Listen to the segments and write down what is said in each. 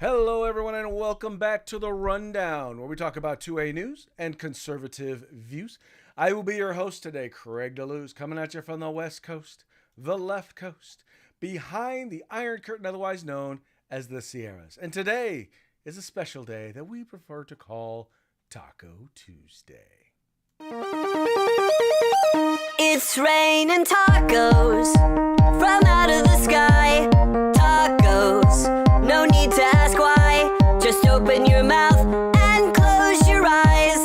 Hello, everyone, and welcome back to The Rundown, where we talk about 2A news and conservative views. I will be your host today, Craig DeLuz, coming at you from the West Coast, the left coast, behind the Iron Curtain, otherwise known as the Sierras. And today is a special day that we prefer to call Taco Tuesday. It's raining tacos from out of the sky. Tacos, no need to ask why. Just open your mouth and close your eyes.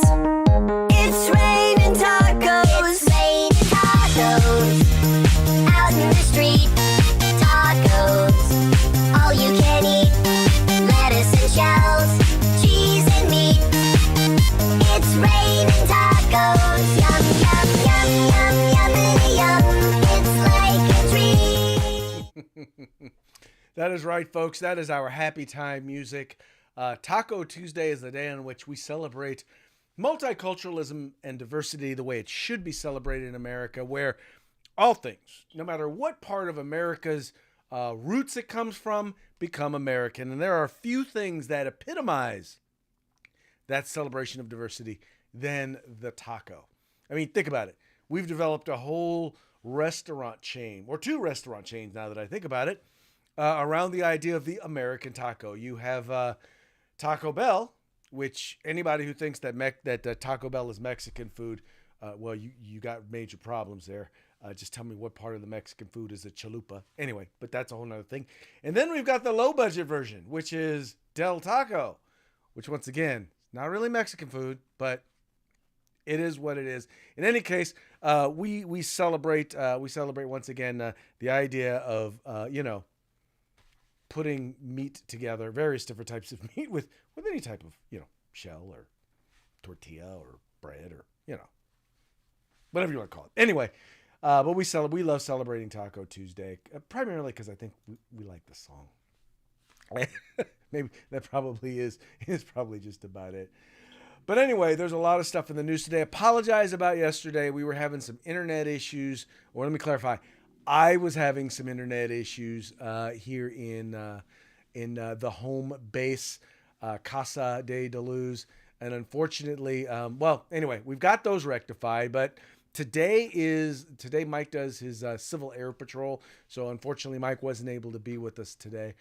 It's raining tacos. It's raining tacos out in the street. Tacos, all you can eat. Lettuce and shells, cheese and meat. It's raining tacos. Yum, yum, yum, yum, yummity yum. It's like a dream. That is right, folks. That is our happy time music. Taco Tuesday is the day on which we celebrate multiculturalism and diversity the way it should be celebrated in America, where all things, no matter what part of America's roots it comes from, become American. And there are few things that epitomize that celebration of diversity than the taco. I mean, think about it. We've developed a whole restaurant chain, or two restaurant chains now that I think about it, around the idea of the American taco. You have Taco Bell, which anybody who thinks that Taco Bell is Mexican food, well, you got major problems there. Just tell me what part of the Mexican food is a chalupa. Anyway, but that's a whole nother thing. And then we've got the low budget version, which is Del Taco, which once again, not really Mexican food, but it is what it is. In any case, we celebrate once again the idea of putting meat together, various different types of meat with any type of shell or tortilla or bread or whatever you want to call it. Anyway, but we love celebrating Taco Tuesday primarily because I think we like the song. Maybe that probably is probably just about it. But anyway, there's a lot of stuff in the news today. Apologize about yesterday. We were having some internet issues. Or let me clarify. I was having some internet issues here in the home base, Casa de Luz. And unfortunately, anyway, we've got those rectified. But today Mike does his Civil Air Patrol. So unfortunately, Mike wasn't able to be with us today.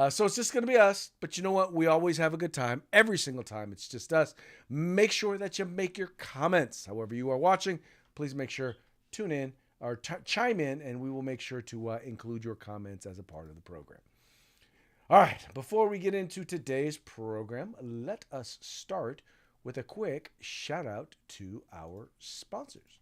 So it's just going to be us. But you know what? We always have a good time. Every single time. It's just us. Make sure that you make your comments. However you are watching, please make sure tune in or chime in, and we will make sure to include your comments as a part of the program. All right. Before we get into today's program, let us start with a quick shout out to our sponsors.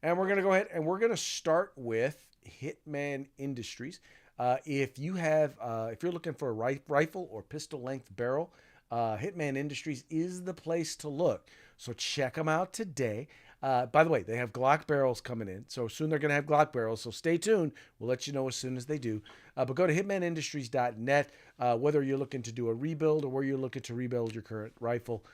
And we're going to go ahead and we're going to start with Hitman Industries. If you're looking for a rifle or pistol length barrel, Hitman Industries is the place to look. So check them out today. By the way, they have Glock barrels coming in. So soon they're going to have Glock barrels. So stay tuned. We'll let you know as soon as they do. But go to hitmanindustries.net. Whether you're looking to do a rebuild or where you're looking to rebuild your current rifle,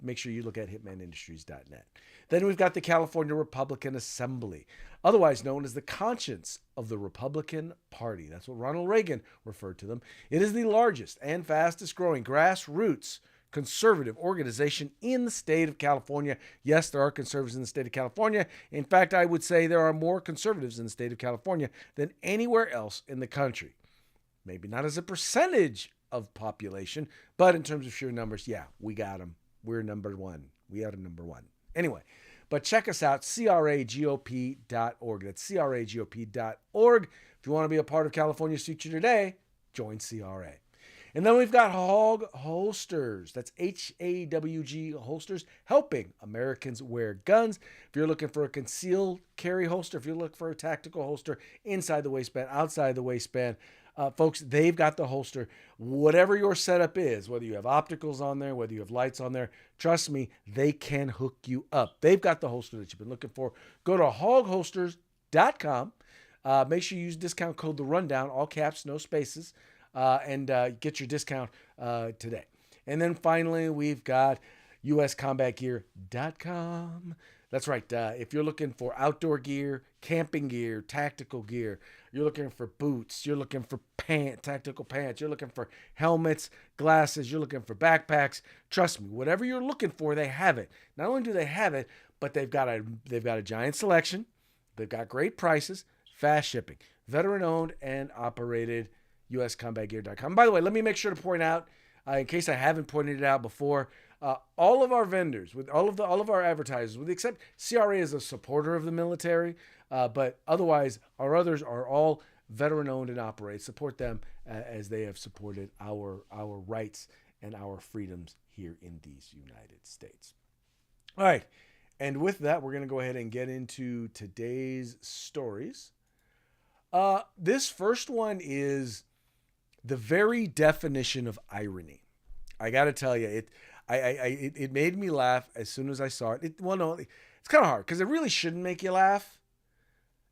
make sure you look at hitmanindustries.net. Then we've got the California Republican Assembly, otherwise known as the conscience of the Republican Party. That's what Ronald Reagan referred to them. It is the largest and fastest growing grassroots conservative organization in the state of California. Yes, there are conservatives in the state of California. In fact, I would say there are more conservatives in the state of California than anywhere else in the country. Maybe not as a percentage of population, but in terms of sheer numbers, yeah, we got them. We're number one. We are number one. Anyway, but check us out, cragop.org. That's cragop.org. If you want to be a part of California's future today, join CRA. And then we've got Hog Holsters. That's HAWG Holsters, helping Americans wear guns. If you're looking for a concealed carry holster, if you're looking for a tactical holster inside the waistband, outside the waistband, folks, they've got the holster. Whatever your setup is, whether you have opticals on there, whether you have lights on there, trust me, they can hook you up. They've got the holster that you've been looking for. Go to hogholsters.com. Make sure you use discount code The Rundown, all caps, no spaces, and get your discount today. And then finally, we've got uscombatgear.com. That's right. If you're looking for outdoor gear, camping gear, tactical gear, you're looking for boots, you're looking for tactical pants, you're looking for helmets, glasses, you're looking for backpacks. Trust me, whatever you're looking for, they have it. Not only do they have it, but they've got a giant selection. They've got great prices, fast shipping. Veteran owned and operated. USCombatGear.com. By the way, let me make sure to point out, in case I haven't pointed it out before, all of our vendors, with all of our advertisers, with the except CRA is a supporter of the military, but otherwise our others are all veteran owned and operated. Support them as they have supported our rights and our freedoms here in these United States. All right, and with that, we're going to go ahead and get into today's stories. This first one is the very definition of irony. I got to tell you, it made me laugh as soon as I saw it. It's kind of hard because it really shouldn't make you laugh,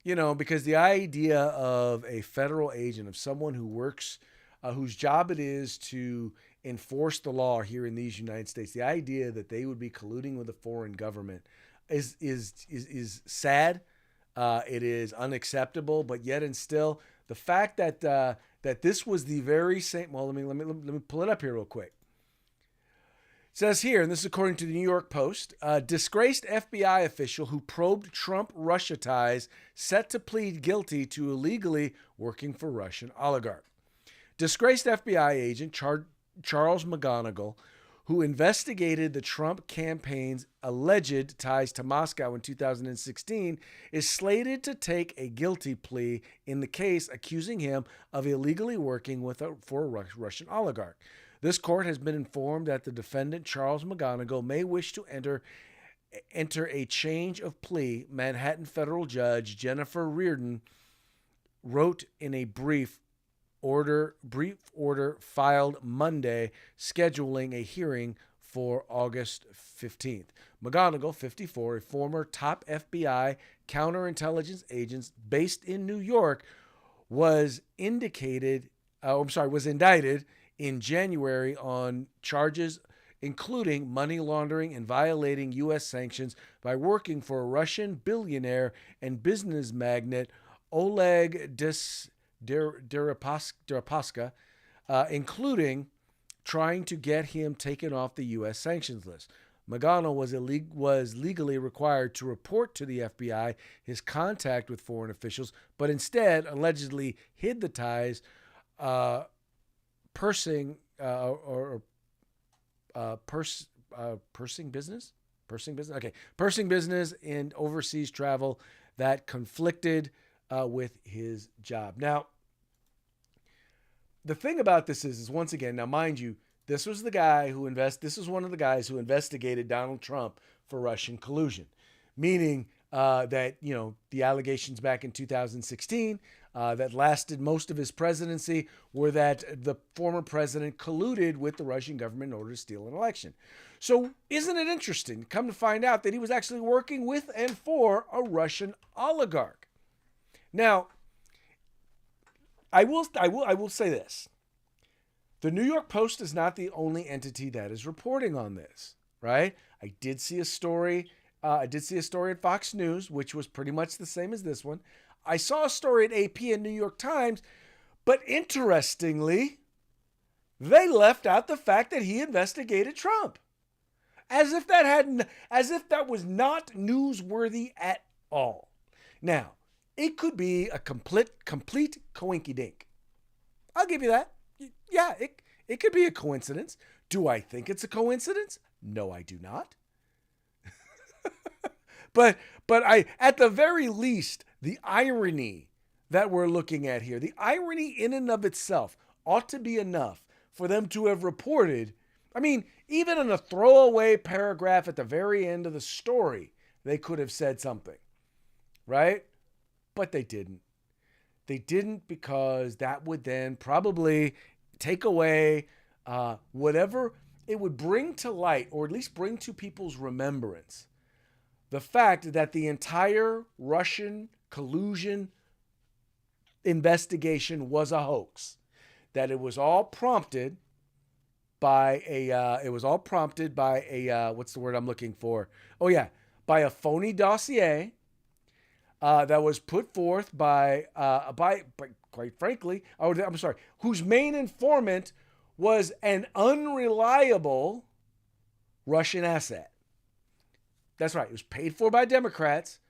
because the idea of a federal agent, of someone who works, whose job it is to enforce the law here in these United States, the idea that they would be colluding with a foreign government is sad. It is unacceptable, but yet and still, the fact that that this was the very same. Well, let me pull it up here real quick. It says here, and this is according to the New York Post, a disgraced FBI official who probed Trump-Russia ties set to plead guilty to illegally working for Russian oligarch. Disgraced FBI agent Charles McGonigal, who investigated the Trump campaign's alleged ties to Moscow in 2016, is slated to take a guilty plea in the case accusing him of illegally working for a Russian oligarch. This court has been informed that the defendant, Charles McGonigal, may wish to enter a change of plea. Manhattan federal judge Jennifer Reardon wrote in a brief order filed Monday, scheduling a hearing for August 15th. McGonigal, 54, a former top FBI counterintelligence agent based in New York, was indicted in January on charges including money laundering and violating U.S. sanctions by working for a Russian billionaire and business magnate Oleg Deripaska, including trying to get him taken off the U.S. sanctions list. McGonigal was legally required to report to the FBI his contact with foreign officials, but instead allegedly hid the ties, pursing business and overseas travel that conflicted with his job. Now, the thing about this is once again, now mind you, this was one of the guys who investigated Donald Trump for Russian collusion, meaning that, the allegations back in 2016 that lasted most of his presidency were that the former president colluded with the Russian government in order to steal an election. So isn't it interesting? Come to find out that he was actually working with and for a Russian oligarch. Now, I will say this. The New York Post is not the only entity that is reporting on this, right? I did see a story at Fox News, which was pretty much the same as this one. I saw a story at AP and New York Times, but interestingly, they left out the fact that he investigated Trump. As if that was not newsworthy at all. Now, it could be a complete coinkydink. I'll give you that. Yeah, it could be a coincidence. Do I think it's a coincidence? No, I do not. But I, at the very least, the irony that we're looking at here, the irony in and of itself ought to be enough for them to have reported. I mean, even in a throwaway paragraph at the very end of the story, they could have said something, right? But they didn't. They didn't because that would then probably take away whatever it would bring to light, or at least bring to people's remembrance, the fact that the entire Russian collusion investigation was a hoax, that it was all prompted by a what's the word I'm looking for? Oh yeah, by a phony dossier that was put forth by quite frankly, I'm sorry, whose main informant was an unreliable Russian asset. That's right. It was paid for by Democrats,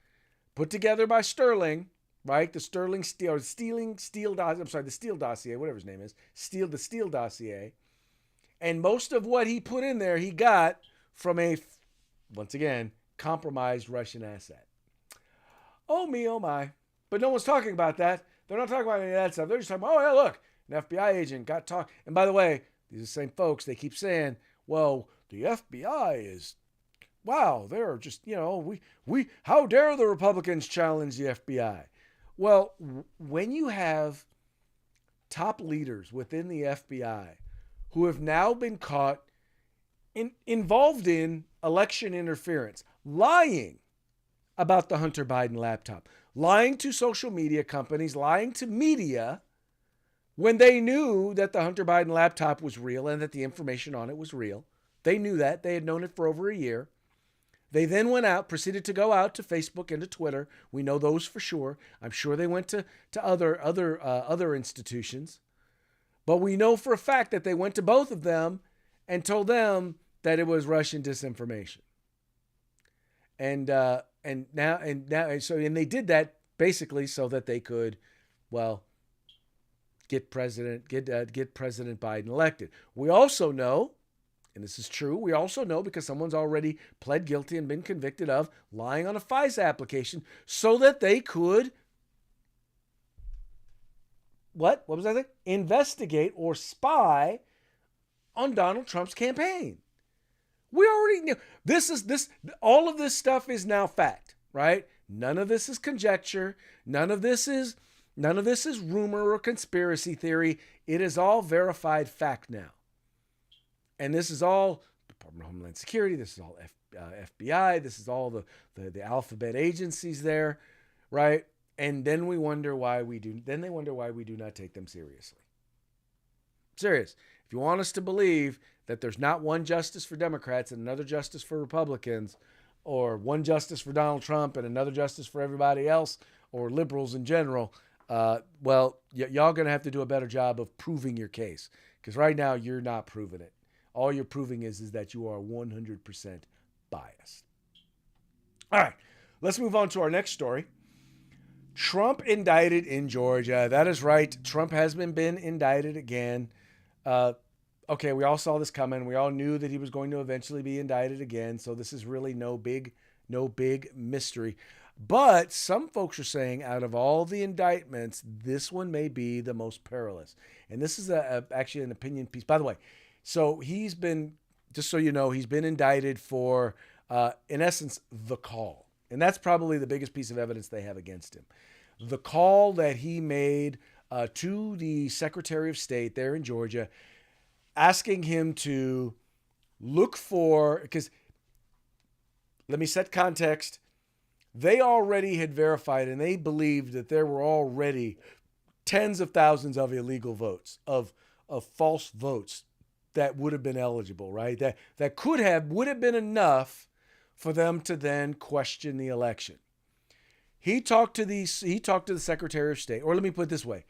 put together by Sterling, right? The Sterling Steel, the Steel dossier, whatever his name is, the Steel dossier. And most of what he put in there, he got from a, once again, compromised Russian asset. Oh me, oh my. But no one's talking about that. They're not talking about any of that stuff. They're just talking about, oh yeah, look, an FBI agent got talk. And by the way, these are the same folks, they keep saying, well, the FBI is, wow, they're just, how dare the Republicans challenge the FBI? Well, when you have top leaders within the FBI who have now been caught involved in election interference, lying about the Hunter Biden laptop, lying to social media companies, lying to media when they knew that the Hunter Biden laptop was real and that the information on it was real. They knew that. They had known it for over a year. They then proceeded to go out to Facebook and to Twitter. We know those for sure. I'm sure they went to other institutions. But we know for a fact that they went to both of them and told them that it was Russian disinformation. And they did that basically so that they could, well, get President Biden elected. We also know, and this is true, we also know because someone's already pled guilty and been convicted of lying on a FISA application so that they could, what was that thing? Investigate or spy on Donald Trump's campaign. We already knew. All of this stuff is now fact, right? None of this is conjecture. None of this is rumor or conspiracy theory. It is all verified fact now. And this is all Department of Homeland Security. This is all FBI. This is all the alphabet agencies there, right? And then we wonder why we do. Then they wonder why we do not take them seriously. Serious. If you want us to believe that there's not one justice for Democrats and another justice for Republicans, or one justice for Donald Trump and another justice for everybody else, or liberals in general, y'all going to have to do a better job of proving your case. Because right now, you're not proving it. All you're proving is that you are 100% biased. All right, let's move on to our next story. Trump indicted in Georgia. That is right. Trump has been indicted again. Okay, we all saw this coming. We all knew that he was going to eventually be indicted again. So this is really no big mystery. But some folks are saying out of all the indictments, this one may be the most perilous. And this is actually an opinion piece. By the way, so he's been, just so you know, he's been indicted for, in essence, the call. And that's probably the biggest piece of evidence they have against him. The call that he made to the Secretary of State there in Georgia, asking him to look for, because let me set context. They already had verified and they believed that there were already tens of thousands of illegal votes, of false votes that would have been eligible, right? That would have been enough for them to then question the election. He talked to the Secretary of State, or let me put it this way.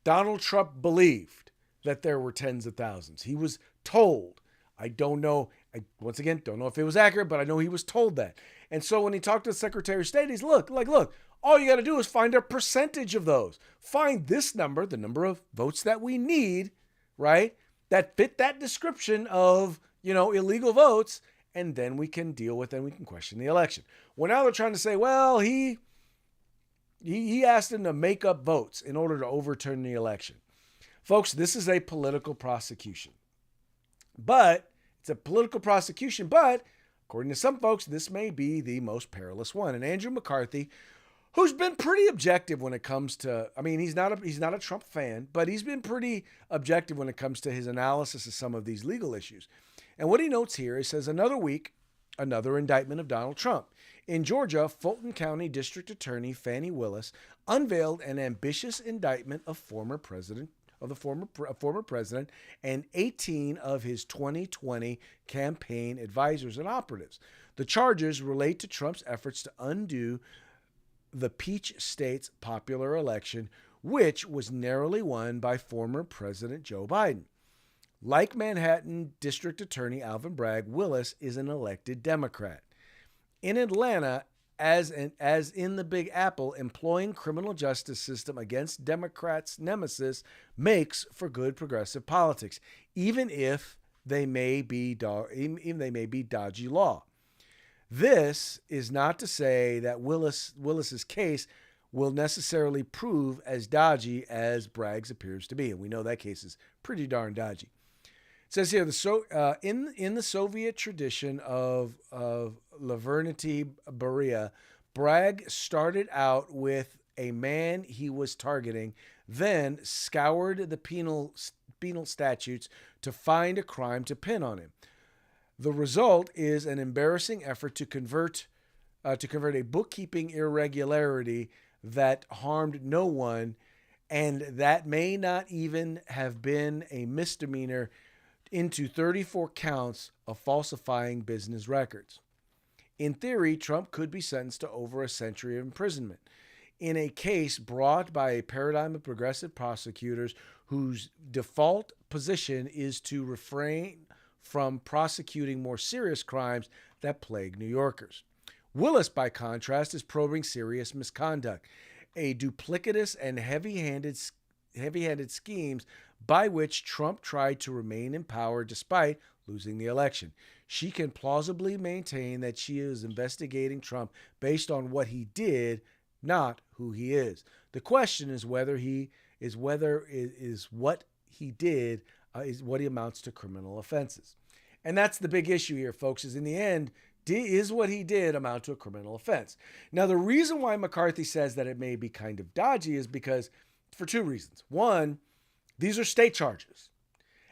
Donald Trump believed that there were tens of thousands. He was told. I don't know. I, once again, don't know if it was accurate, but I know he was told that. And so when he talked to the Secretary of State, he's look, all you got to do is find a percentage of those. Find this number, the number of votes that we need, right? That fit that description of, illegal votes. And then we can deal with and we can question the election. Well, now they're trying to say, well, he asked him to make up votes in order to overturn the election. Folks, this is a political prosecution. But it's a political prosecution, but according to some folks, this may be the most perilous one. And Andrew McCarthy, who's been pretty objective when it comes to, he's not a Trump fan, but he's been pretty objective when it comes to his analysis of some of these legal issues. And what he notes here, he says, another week, another indictment of Donald Trump. In Georgia, Fulton County District Attorney Fani Willis unveiled an ambitious indictment of former President of the former president and 18 of his 2020 campaign advisors and operatives. The charges relate to Trump's efforts to undo the Peach State's popular election, which was narrowly won by former President Joe Biden. Like Manhattan District Attorney Alvin Bragg, Willis is an elected Democrat. In Atlanta, as in the Big Apple, employing criminal justice system against Democrats' nemesis makes for good progressive politics, even if they may be dodgy law. This is not to say that Willis's case will necessarily prove as dodgy as Bragg's appears to be, and we know that case is pretty darn dodgy. It says here, in the Soviet tradition of Lavernity Beria, Bragg started out with a man he was targeting, then scoured the penal statutes to find a crime to pin on him. The result is an embarrassing effort to convert a bookkeeping irregularity that harmed no one, and that may not even have been a misdemeanor, into 34 counts of falsifying business records. In theory, Trump could be sentenced to over a century of imprisonment in a case brought by a paradigm of progressive prosecutors whose default position is to refrain from prosecuting more serious crimes that plague New Yorkers. Willis, by contrast, is probing serious misconduct, a duplicitous and heavy-handed schemes by which Trump tried to remain in power despite losing the election. She can plausibly maintain that she is investigating Trump based on what he did, not who he is. The question is whether what he did is what he amounts to criminal offenses. And that's the big issue here, folks, is in the end, is what he did amount to a criminal offense? Now, the reason why McCarthy says that it may be kind of dodgy is because for two reasons. One, these are state charges.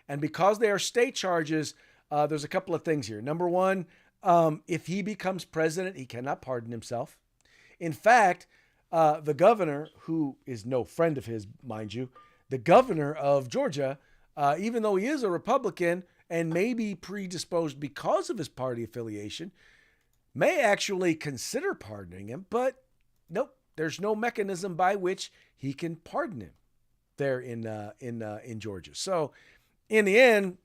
And because they are state charges, there's a couple of things here. Number one, if he becomes president, he cannot pardon himself. In fact, the governor, who is no friend of his, mind you, the governor of Georgia, even though he is a Republican and may be predisposed because of his party affiliation, may actually consider pardoning him, but nope, there's no mechanism by which he can pardon him there in Georgia. So in the end,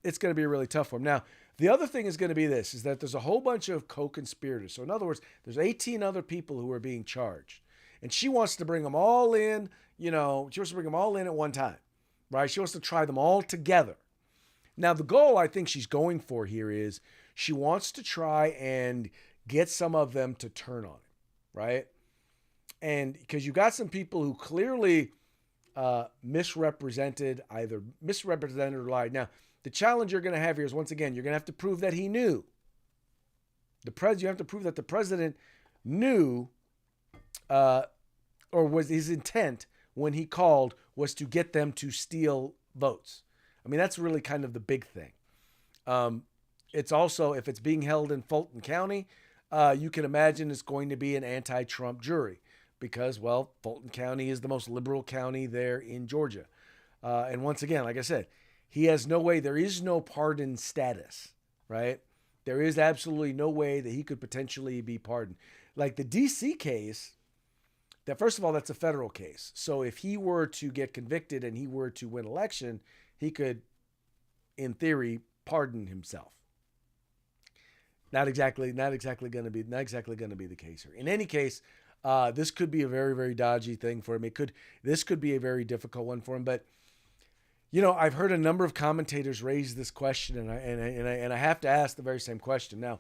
it's going to be a really tough one. Now, the other thing is going to be this, is that there's a whole bunch of co-conspirators. So in other words, there's 18 other people who are being charged. And she wants to bring them all in, she wants to bring them all in at one time, right? She wants to try them all together. Now, the goal I think she's going for here is she wants to try and get some of them to turn on him, right? And because you got some people who clearly misrepresented or lied. Now, the challenge you're going to have here is, once again, you're going to have to prove that he knew. You have to prove that the president knew or was his intent when he called was to get them to steal votes. I mean, that's really kind of the big thing. It's also, if it's being held in Fulton County, you can imagine it's going to be an anti-Trump jury because, well, Fulton County is the most liberal county there in Georgia. And once again, like I said, he has no way, there is no pardon status, right? There is absolutely no way that he could potentially be pardoned. Like the D.C. case, that first of all, that's a federal case. So if he were to get convicted and he were to win election, he could, in theory, pardon himself. Not exactly going to be the case here. In any case, this could be a very, very dodgy thing for him. This could be a very difficult one for him. But I've heard a number of commentators raise this question, and I have to ask the very same question. Now,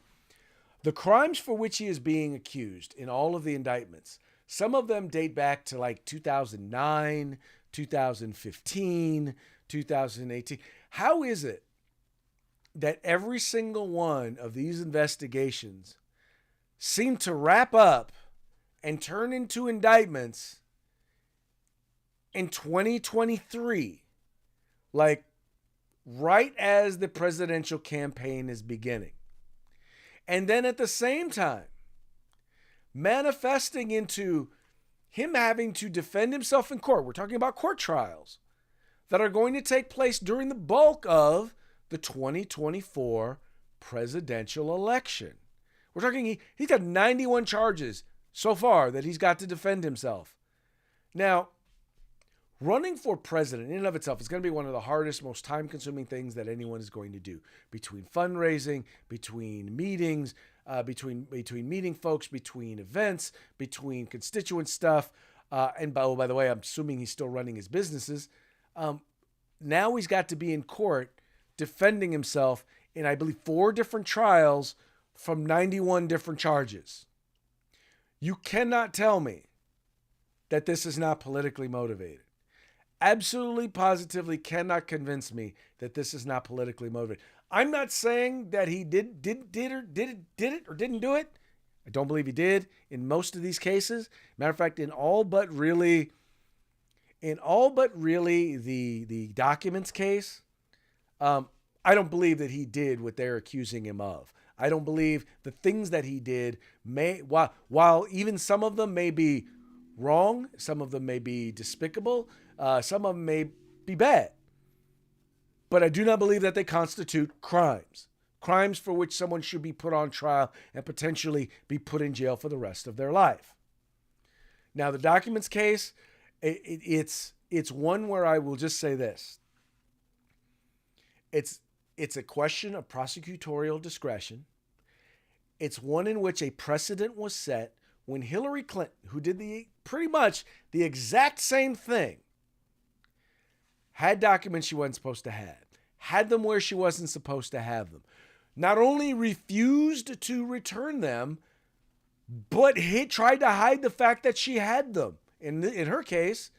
the crimes for which he is being accused in all of the indictments, some of them date back to like 2009, 2015, 2018. How is it that every single one of these investigations seem to wrap up and turn into indictments in 2023, like right as the presidential campaign is beginning? And then at the same time, manifesting into him having to defend himself in court. We're talking about court trials. that are going to take place during the bulk of the 2024 presidential election. We're talking, he's got 91 charges so far that he's got to defend himself. Now, running for president in and of itself is going to be one of the hardest, most time-consuming things that anyone is going to do. Between fundraising, between meetings, between meeting folks, between events, between constituent stuff, and by the way, I'm assuming he's still running his businesses. Now he's got to be in court defending himself in, I believe, 4 different trials from 91 different charges. You cannot tell me that this is not politically motivated. Absolutely, positively cannot convince me that this is not politically motivated. I'm not saying that he did it or didn't do it. I don't believe he did in most of these cases. Matter of fact, in all but really the documents case, I don't believe that he did what they're accusing him of. I don't believe the things that he did while even some of them may be wrong, some of them may be despicable, some of them may be bad. But I do not believe that they constitute crimes. Crimes for which someone should be put on trial and potentially be put in jail for the rest of their life. Now, the documents case, it's one where I will just say this. It's a question of prosecutorial discretion. It's one in which a precedent was set when Hillary Clinton, who did pretty much the exact same thing, had documents she wasn't supposed to have, had them where she wasn't supposed to have them, not only refused to return them, but tried to hide the fact that she had them. In her case,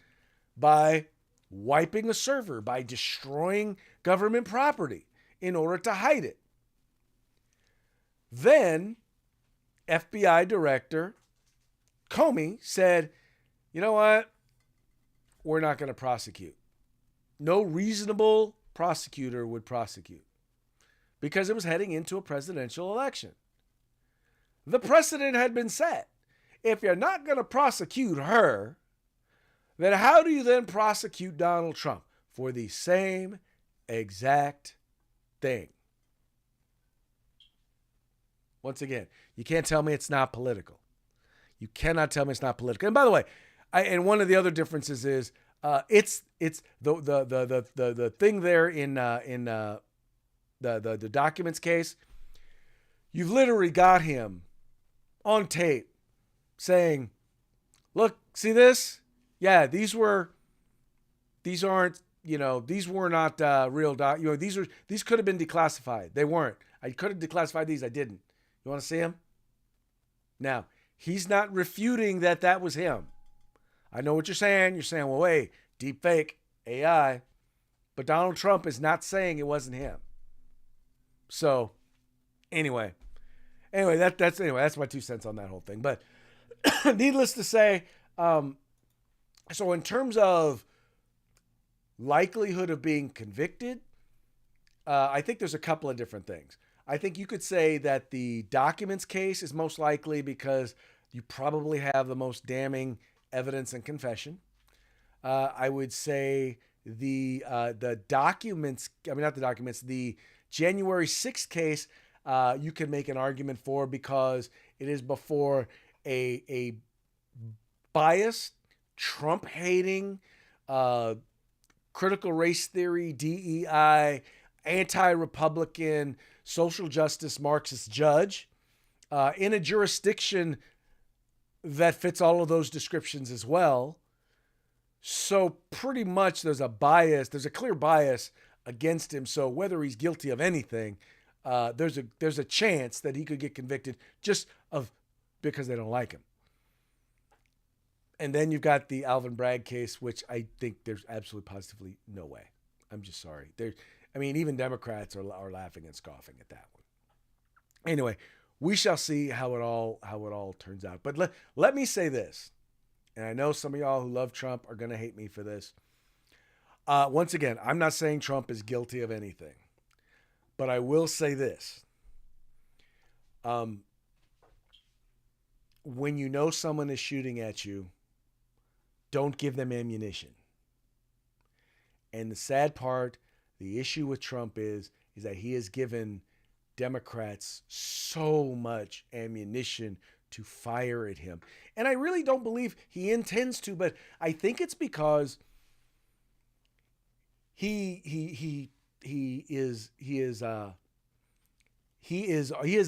by wiping a server, by destroying government property in order to hide it. Then FBI Director Comey said, you know what? We're not going to prosecute. No reasonable prosecutor would prosecute because it was heading into a presidential election. The precedent had been set. If you're not going to prosecute her, then how do you then prosecute Donald Trump for the same exact thing? Once again, you can't tell me it's not political. You cannot tell me it's not political. And by the way, and one of the other differences is it's the thing there in the documents case. You've literally got him on tape saying, "Look, see this? Yeah, these were not real these could have been declassified. They weren't. I could have declassified these. I didn't. You want to see him? Now, he's not refuting that was him. I know what you're saying. You're saying, well, wait, deep fake, AI. But Donald Trump is not saying it wasn't him. So, anyway, that's my 2 cents on that whole thing. But needless to say, so in terms of likelihood of being convicted, I think there's a couple of different things. I think you could say that the documents case is most likely because you probably have the most damning evidence and confession. I would say the January 6th case, you can make an argument for because it is before a biased, Trump-hating, critical race theory, DEI, anti-Republican, social justice Marxist judge in a jurisdiction that fits all of those descriptions as well. So pretty much there's a clear bias against him. So whether he's guilty of anything, there's a chance that he could get convicted because they don't like him. And then you've got the Alvin Bragg case, which I think there's absolutely positively no way. I'm just sorry. Even Democrats are laughing and scoffing at that one. Anyway, we shall see how it all turns out. But let me say this, and I know some of y'all who love Trump are going to hate me for this. Once again, I'm not saying Trump is guilty of anything, but I will say this. When you know someone is shooting at you, don't give them ammunition. And the sad part, the issue with Trump is that he has given Democrats so much ammunition to fire at him. And I really don't believe he intends to, but I think it's because he is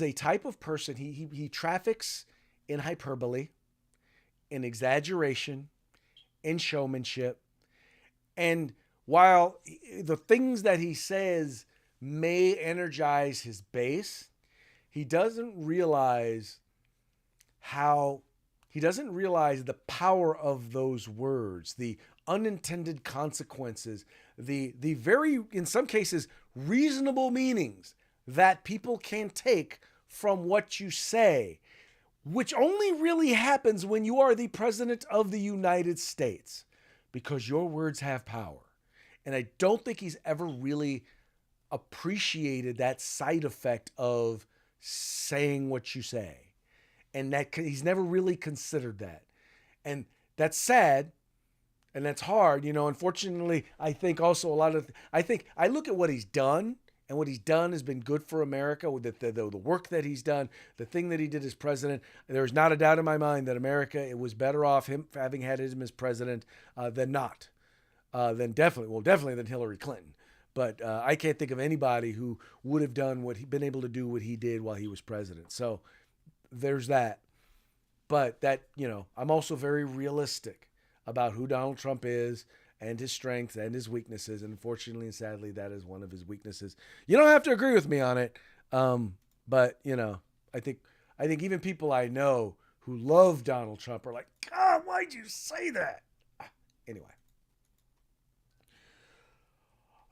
a type of person. He traffics in hyperbole, in exaggeration, in showmanship. And while the things that he says may energize his base, he doesn't realize the power of those words, the unintended consequences, the very, in some cases, reasonable meanings that people can take from what you say, which only really happens when you are the president of the United States, because your words have power. And I don't think he's ever really appreciated that side effect of saying what you say. And that he's never really considered that. And that's sad. And that's hard. Unfortunately, I think also I look at what he's done, and what he's done has been good for America with the work that he's done, the thing that he did as president. There's not a doubt in my mind that it was better off him having had him as president than not. Definitely than Hillary Clinton. But I can't think of anybody who would have been able to do what he did while he was president. So there's that. But I'm also very realistic about who Donald Trump is and his strengths and his weaknesses. And unfortunately and sadly, that is one of his weaknesses. You don't have to agree with me on it. But I think even people I know who love Donald Trump are like, God, why'd you say that? Anyway.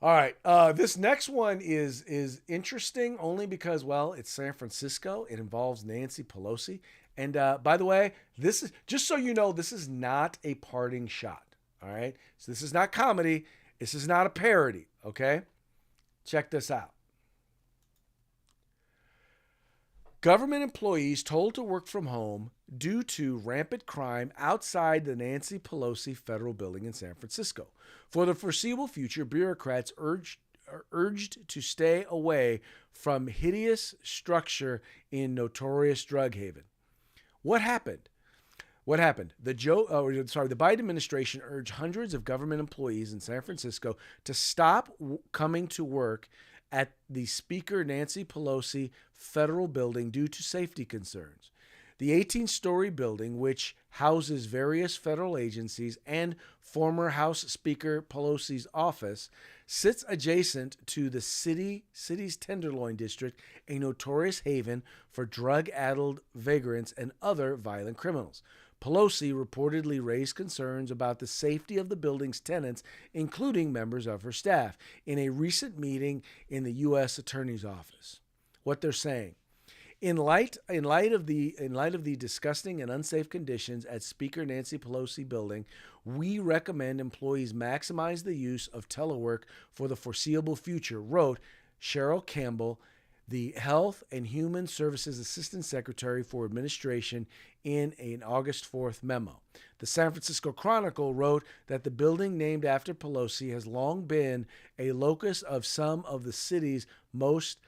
All right. This next one is interesting only because, well, it's San Francisco. It involves Nancy Pelosi. And by the way, this is, just so you know, this is not a parting shot. All right. So this is not comedy. This is not a parody. Okay. Check this out. Government employees told to work from home due to rampant crime outside the Nancy Pelosi federal building in San Francisco. For the foreseeable future, bureaucrats urged to stay away from hideous structure in notorious drug haven. What happened? The Biden administration urged hundreds of government employees in San Francisco to stop coming to work at the Speaker Nancy Pelosi federal building due to safety concerns. The 18-story building, which houses various federal agencies and former House Speaker Pelosi's office, sits adjacent to the city's Tenderloin District, a notorious haven for drug-addled vagrants and other violent criminals. Pelosi reportedly raised concerns about the safety of the building's tenants, including members of her staff, in a recent meeting in the U.S. Attorney's Office. What they're saying: In light of the disgusting and unsafe conditions at Speaker Nancy Pelosi building, we recommend employees maximize the use of telework for the foreseeable future, wrote Cheryl Campbell, the Health and Human Services Assistant Secretary for Administration, in an August 4th memo. The San Francisco Chronicle wrote that the building named after Pelosi has long been a locus of some of the city's most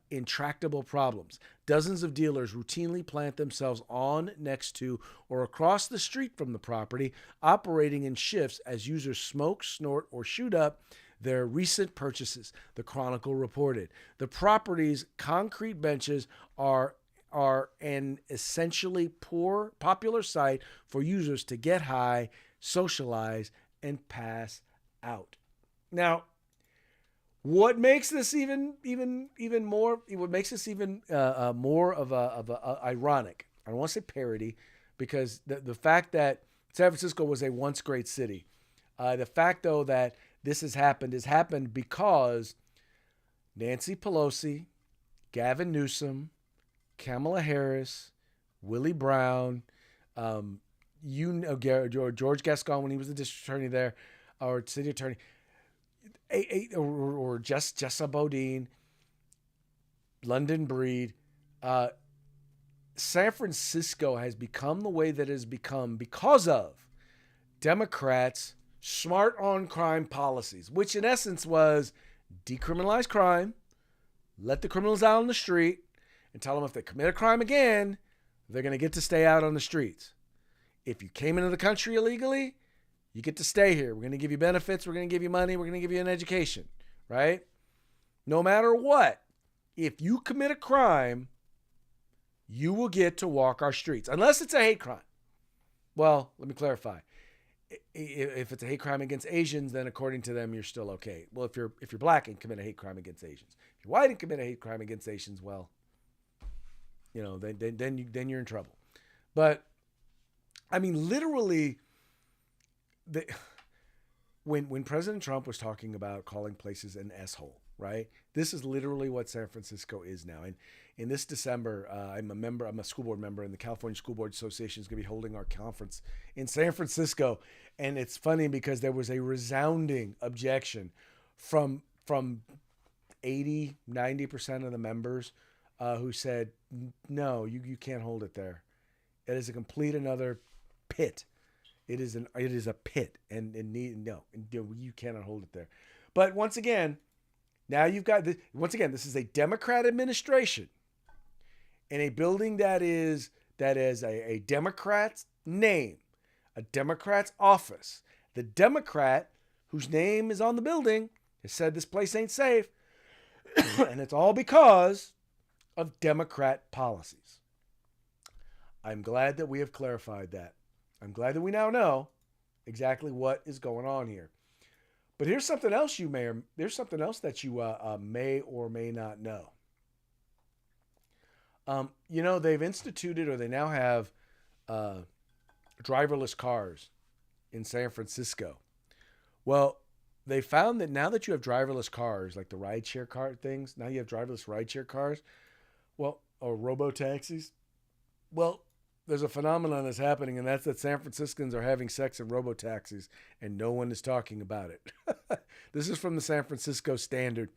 intractable problems. Dozens of dealers routinely plant themselves on, next to, or across the street from the property, operating in shifts as users smoke, snort, or shoot up their recent purchases, the Chronicle reported. The property's concrete benches are an essentially popular site for users to get high, socialize, and pass out. Now, what makes this even more? What makes this even more of a ironic? I don't want to say parody, because the fact that San Francisco was a once great city. The fact, though, that this has happened because Nancy Pelosi, Gavin Newsom, Kamala Harris, Willie Brown, George Gascon when he was the district attorney there, or city attorney, or Jessa Bodine, London Breed. San Francisco has become the way that it has become because of Democrats smart on crime policies, which in essence was decriminalize crime, let the criminals out on the street, and tell them if they commit a crime again, they're going to get to stay out on the streets. If you came into the country illegally, you get to stay here. We're going to give you benefits. We're going to give you money. We're going to give you an education, right? No matter what, if you commit a crime, you will get to walk our streets, unless it's a hate crime. Well, let me clarify. If it's a hate crime against Asians, then according to them, you're still okay. Well, if you're black and commit a hate crime against Asians, if you're white and commit a hate crime against Asians, well, then you're in trouble. But I mean, literally, when President Trump was talking about calling places an S-hole, right? This is literally what San Francisco is now. And in this December, I'm a school board member, and the California School Board Association is going to be holding our conference in San Francisco. And it's funny because there was a resounding objection from 80, 90% of the members who said, no, you can't hold it there. It is a complete another pit. It is a pit, and you cannot hold it there. But once again, now you've got this. Once again, this is a Democrat administration in a building that is a Democrat's name, a Democrat's office. The Democrat whose name is on the building has said this place ain't safe, and it's all because of Democrat policies. I'm glad that we have clarified that. I'm glad that we now know exactly what is going on here. But here's something else there's something else that you may or may not know. They've instituted, or they now have driverless cars in San Francisco. Well, they found that now that you have driverless cars, like the rideshare car things, now you have driverless rideshare cars, or robo-taxis. Well, there's a phenomenon that's happening, and that's that San Franciscans are having sex in robo-taxis, and no one is talking about it. This is from the San Francisco Standard.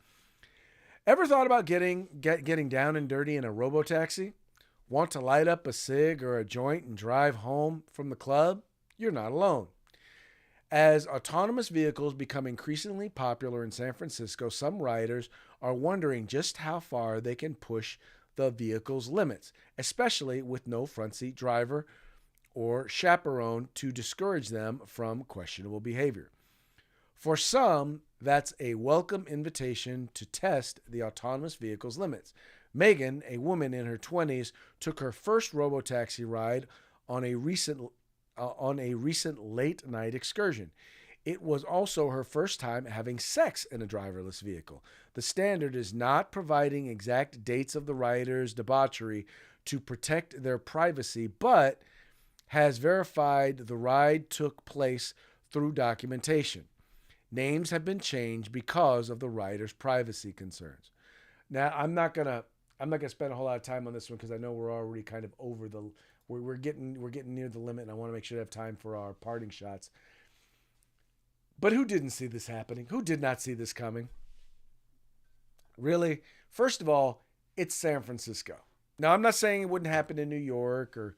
Ever thought about getting down and dirty in a robo-taxi? Want to light up a cig or a joint and drive home from the club? You're not alone. As autonomous vehicles become increasingly popular in San Francisco, some riders are wondering just how far they can push the vehicle's limits, especially with no front seat driver or chaperone to discourage them from questionable behavior. For some, that's a welcome invitation to test the autonomous vehicle's limits. Megan, a woman in her 20s, took her first robotaxi ride on a recent late-night excursion. It was also her first time having sex in a driverless vehicle. The Standard is not providing exact dates of the rider's debauchery to protect their privacy, but has verified the ride took place through documentation. Names have been changed because of the rider's privacy concerns. Now, I'm not gonna spend a whole lot of time on this one because I know we're already kind of over the. We're getting near the limit, and I want to make sure to have time for our parting shots. But who didn't see this happening? Who did not see this coming? Really? First of all, it's San Francisco. Now, I'm not saying it wouldn't happen in New York or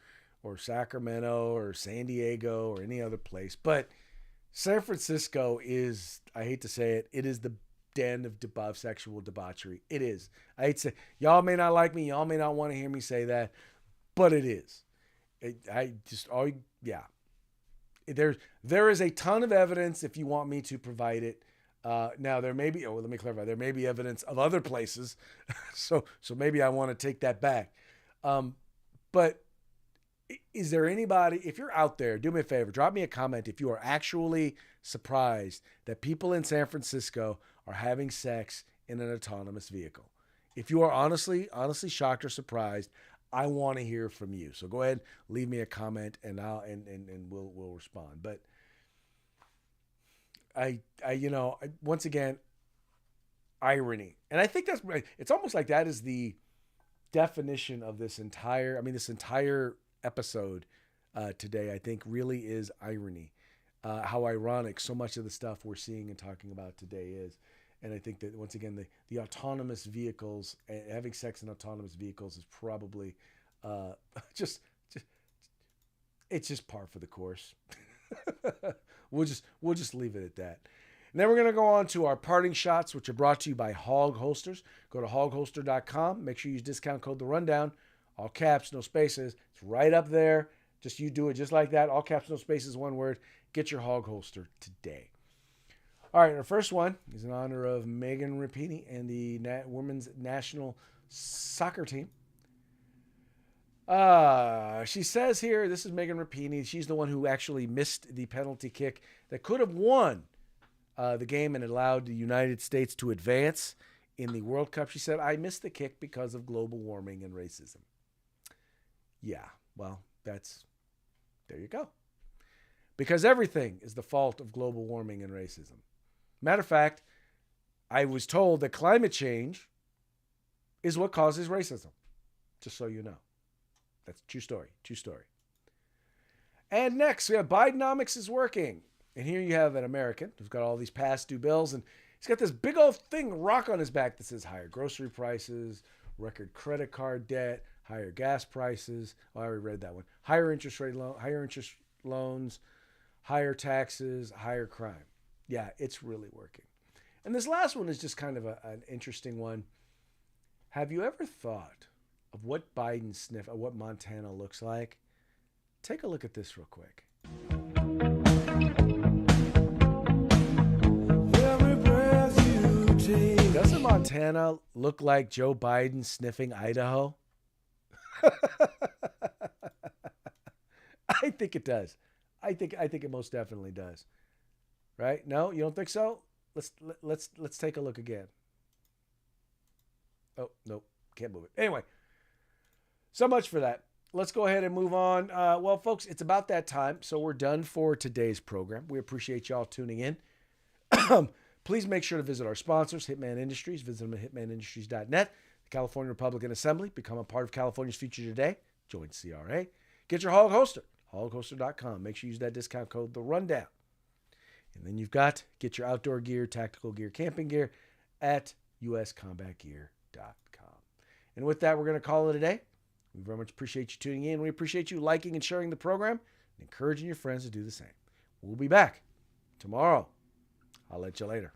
Sacramento or San Diego or any other place, but San Francisco is, I hate to say it, it is the den of sexual debauchery. It is. I hate to say, y'all may not like me, y'all may not want to hear me say that, but it is. There is a ton of evidence if you want me to provide it. Now there may be, let me clarify, there may be evidence of other places. so maybe I want to take that back. But is there anybody, if you're out there, do me a favor, drop me a comment if you are actually surprised that people in San Francisco are having sex in an autonomous vehicle. If you are honestly shocked or surprised, I want to hear from you. So go ahead, leave me a comment, and we'll respond. But once again, irony, and I think it's almost like that is the definition of this entire episode today. I think really is irony. How ironic so much of the stuff we're seeing and talking about today is. And I think that, once again, the autonomous vehicles, having sex in autonomous vehicles is probably it's just par for the course. we'll just leave it at that. And then we're going to go on to our parting shots, which are brought to you by Hog Holsters. Go to hogholster.com. Make sure you use discount code The Rundown. All caps, no spaces. It's right up there. Just you do it just like that. All caps, no spaces, one word. Get your Hog Holster today. All right, our first one is in honor of Megan Rapinoe and the women's national soccer team. She says here, this is Megan Rapinoe. She's the one who actually missed the penalty kick that could have won the game and allowed the United States to advance in the World Cup. She said, I missed the kick because of global warming and racism. Yeah, well, there you go. Because everything is the fault of global warming and racism. Matter of fact, I was told that climate change is what causes racism. Just so you know. That's true story. True story. And next, we have Bidenomics is working. And here you have an American who's got all these past due bills, and he's got this big old thing, rock on his back that says higher grocery prices, record credit card debt, higher gas prices. Oh, I already read that one. Higher interest loans, higher taxes, higher crime. Yeah, it's really working. And this last one is just kind of an interesting one. Have you ever thought of what what Montana looks like? Take a look at this real quick. Doesn't Montana look like Joe Biden sniffing Idaho? I think it does. I think it most definitely does. Right? No, you don't think so? Let's take a look again. Oh, nope. Can't move it. Anyway, so much for that. Let's go ahead and move on. Well, folks, it's about that time, so we're done for today's program. We appreciate y'all tuning in. Please make sure to visit our sponsors, Hitman Industries. Visit them at hitmanindustries.net. The California Republican Assembly. Become a part of California's future today. Join CRA. Get your Hog Holster. hogholster.com. Make sure you use that discount code, The Rundown. And then get your outdoor gear, tactical gear, camping gear at uscombatgear.com. And with that, we're going to call it a day. We very much appreciate you tuning in. We appreciate you liking and sharing the program and encouraging your friends to do the same. We'll be back tomorrow. I'll let you later.